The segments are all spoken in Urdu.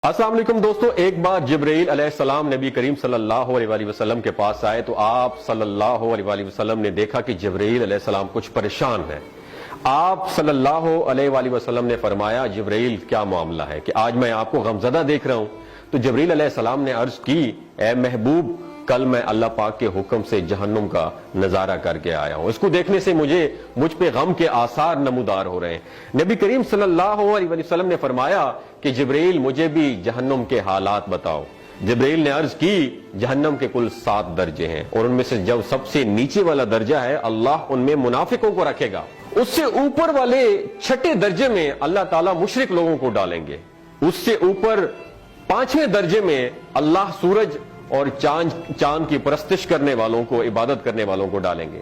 السلام علیکم دوستو، ایک بار جبرائیل علیہ السلام نبی کریم صلی اللہ علیہ وسلم کے پاس آئے تو آپ صلی اللہ علیہ وسلم نے دیکھا کہ جبرائیل علیہ السلام کچھ پریشان ہے۔ آپ صلی اللہ علیہ وسلم نے فرمایا جبرائیل کیا معاملہ ہے کہ آج میں آپ کو غمزدہ دیکھ رہا ہوں؟ تو جبرائیل علیہ السلام نے عرض کی اے محبوب، کل میں اللہ پاک کے حکم سے جہنم کا نظارہ کر کے آیا ہوں، اس کو دیکھنے سے مجھ پہ غم کے آثار نمودار ہو رہے ہیں۔ نبی کریم صلی اللہ علیہ وسلم نے فرمایا کہ جبرائیل مجھے بھی جہنم کے حالات بتاؤ۔ جبرائیل نے عرض کی جہنم کے کل 7 درجے ہیں اور ان میں سے جو سب سے نیچے والا درجہ ہے اللہ ان میں منافقوں کو رکھے گا، اس سے اوپر والے 6 درجے میں اللہ تعالیٰ مشرک لوگوں کو ڈالیں گے، اس سے اوپر 5ویں درجے میں اللہ سورج اور چاند کی پرستش کرنے والوں کو، عبادت کرنے والوں کو ڈالیں گے،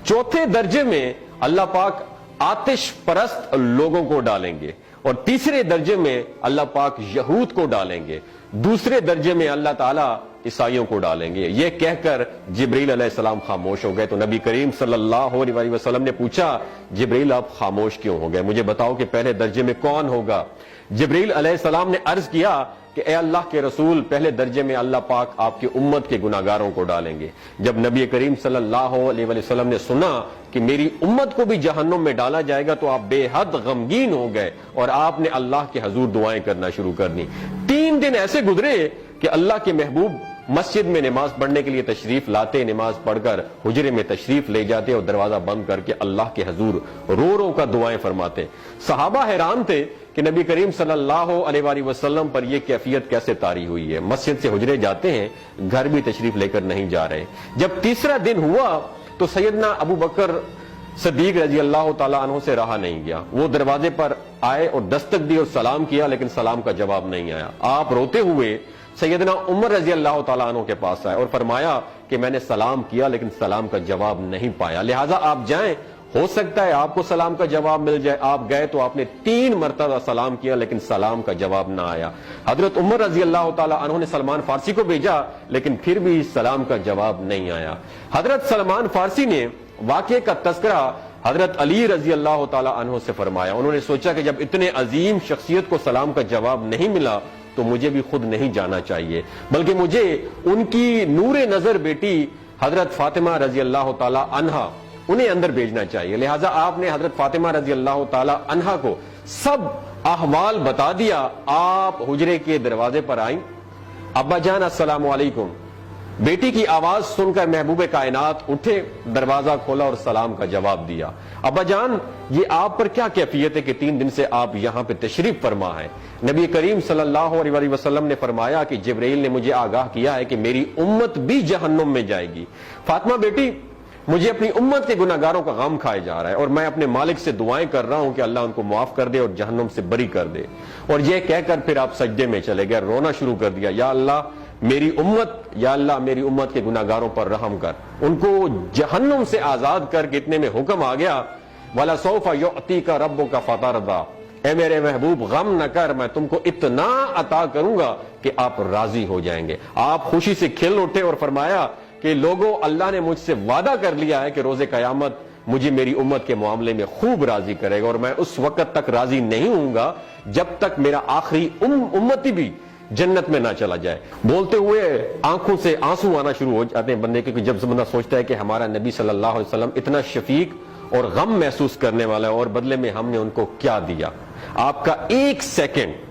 4تھے درجے میں اللہ پاک آتش پرست لوگوں کو ڈالیں گے، اور 3 درجے میں اللہ پاک یہود کو ڈالیں گے، 2 درجے میں اللہ تعالیٰ عیسائیوں کو ڈالیں گے۔ یہ کہہ کر جبرائیل علیہ السلام خاموش ہو گئے تو نبی کریم صلی اللہ علیہ وسلم نے پوچھا جبرائیل آپ خاموش کیوں ہو گئے؟ مجھے بتاؤ کہ پہلے درجے میں کون ہوگا؟ جبرائیل علیہ السلام نے عرض کیا کہ اے اللہ کے رسول، پہلے درجے میں اللہ پاک آپ کی امت کے گناہگاروں کو ڈالیں گے۔ جب نبی کریم صلی اللہ علیہ وسلم نے سنا کہ میری امت کو بھی جہنم میں ڈالا جائے گا تو آپ بے حد غمگین ہو گئے اور آپ نے اللہ کے حضور دعائیں کرنا شروع کر دی۔ 3 دن ایسے گزرے کہ اللہ کے محبوب مسجد میں نماز پڑھنے کے لیے تشریف لاتے، نماز پڑھ کر حجرے میں تشریف لے جاتے اور دروازہ بند کر کے اللہ کے حضور رو رو کر دعائیں فرماتے۔ صحابہ حیران تھے کہ نبی کریم صلی اللہ علیہ وسلم پر یہ کیفیت کیسے طاری ہوئی ہے، مسجد سے حجرے جاتے ہیں، گھر بھی تشریف لے کر نہیں جا رہے۔ جب 3 دن ہوا تو سیدنا ابو بکر صدیق رضی اللہ تعالیٰ عنہ سے رہا نہیں گیا، وہ دروازے پر آئے اور دستک دی اور سلام کیا لیکن سلام کا جواب نہیں آیا۔ آپ روتے ہوئے سیدنا عمر رضی اللہ تعالیٰ عنہ کے پاس آئے اور فرمایا کہ میں نے سلام کیا لیکن سلام کا جواب نہیں پایا، لہٰذا آپ جائیں، ہو سکتا ہے آپ کو سلام کا جواب مل جائے۔ آپ گئے تو آپ نے 3 مرتبہ سلام کیا لیکن سلام کا جواب نہ آیا۔ حضرت عمر رضی اللہ تعالیٰ عنہ نے سلمان فارسی کو بھیجا لیکن پھر بھی سلام کا جواب نہیں آیا۔ حضرت سلمان فارسی نے واقعے کا تذکرہ حضرت علی رضی اللہ تعالیٰ عنہ سے فرمایا۔ انہوں نے سوچا کہ جب اتنے عظیم شخصیت کو سلام کا جواب نہیں ملا تو مجھے بھی خود نہیں جانا چاہیے، بلکہ مجھے ان کی نور نظر بیٹی حضرت فاطمہ رضی اللہ تعالیٰ عنہا انہیں اندر بھیجنا چاہیے۔ لہٰذا آپ نے حضرت فاطمہ رضی اللہ تعالیٰ عنہا کو سب احوال بتا دیا۔ آپ حجرے کے دروازے پر آئیں، ابا جان السلام علیکم، بیٹی کی آواز سن کر محبوب کائنات اٹھے، دروازہ کھولا اور سلام کا جواب دیا۔ ابا جان یہ آپ پر کیا کیفیت ہے کہ 3 دن سے آپ یہاں پہ تشریف فرما ہے؟ نبی کریم صلی اللہ علیہ وسلم نے فرمایا کہ جبرائیل نے مجھے آگاہ کیا ہے کہ میری امت بھی جہنم میں جائے گی۔ فاطمہ بیٹی، مجھے اپنی امت کے گناہگاروں کا غم کھائے جا رہا ہے اور میں اپنے مالک سے دعائیں کر رہا ہوں کہ اللہ ان کو معاف کر دے اور جہنم سے بری کر دے۔ اور یہ کہہ کر پھر آپ سجدے میں چلے گئے، رونا شروع کر دیا، یا اللہ میری امت کے گناہگاروں پر رحم کر، ان کو جہنم سے آزاد کر کے اتنے میں حکم آ گیا وَلَسَوْفَ يُعْطِيكَ رَبُّكَ فَتَرْضَىٰ، اے میرے محبوب غم نہ کر، میں تم کو اتنا عطا کروں گا کہ آپ راضی ہو جائیں گے۔ آپ خوشی سے کھل اٹھے اور فرمایا کہ لوگوں، اللہ نے مجھ سے وعدہ کر لیا ہے کہ روز قیامت مجھے میری امت کے معاملے میں خوب راضی کرے گا، اور میں اس وقت تک راضی نہیں ہوں گا جب تک میرا آخری امتی بھی جنت میں نہ چلا جائے۔ بولتے ہوئے آنکھوں سے آنسو آنا شروع ہو جاتے ہیں بندے کے، جب بندہ سوچتا ہے کہ ہمارا نبی صلی اللہ علیہ وسلم اتنا شفیق اور غم محسوس کرنے والا ہے اور بدلے میں ہم نے ان کو کیا دیا۔ آپ کا 1 سیکنڈ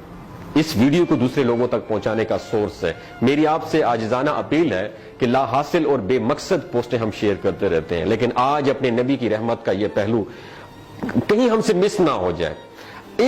اس ویڈیو کو دوسرے لوگوں تک پہنچانے کا سورس ہے۔ میری آپ سے عاجزانہ اپیل ہے کہ لا حاصل اور بے مقصد پوسٹیں ہم شیئر کرتے رہتے ہیں، لیکن آج اپنے نبی کی رحمت کا یہ پہلو کہیں ہم سے مس نہ ہو جائے۔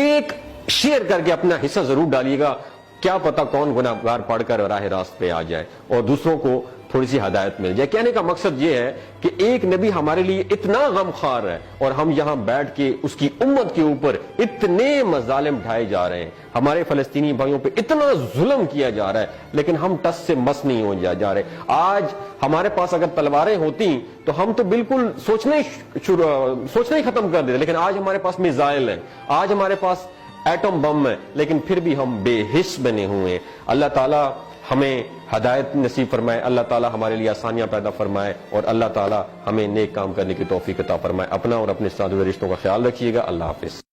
ایک شیئر کر کے اپنا حصہ ضرور ڈالیے گا، کیا پتا کون گناہگار پڑھ کر راہ راست پہ آ جائے اور دوسروں کو تھوڑی سی ہدایت مل جائے۔ کہنے کا مقصد یہ ہے کہ ایک نبی ہمارے لیے اتنا غم خوار ہے اور ہم یہاں بیٹھ کے اس کی امت کے اوپر اتنے مظالم ڈھائے جا رہے ہیں، ہمارے فلسطینی بھائیوں پہ اتنا ظلم کیا جا رہا ہے، لیکن ہم ٹس سے مس نہیں ہو جا رہے۔ آج ہمارے پاس اگر تلواریں ہوتی تو ہم تو بالکل سوچنا ہی ختم کر دیتے، لیکن آج ہمارے پاس میزائل ہیں، آج ہمارے پاس ایٹم بم ہے، لیکن پھر بھی ہم بے حس بنے ہوئے ہیں۔ اللہ تعالیٰ ہمیں ہدایت نصیب فرمائے، اللہ تعالیٰ ہمارے لیے آسانیاں پیدا فرمائے اور اللہ تعالیٰ ہمیں نیک کام کرنے کی توفیق عطا فرمائے۔ اپنا اور اپنے ساتھ رشتوں کا خیال رکھیے گا۔ اللہ حافظ۔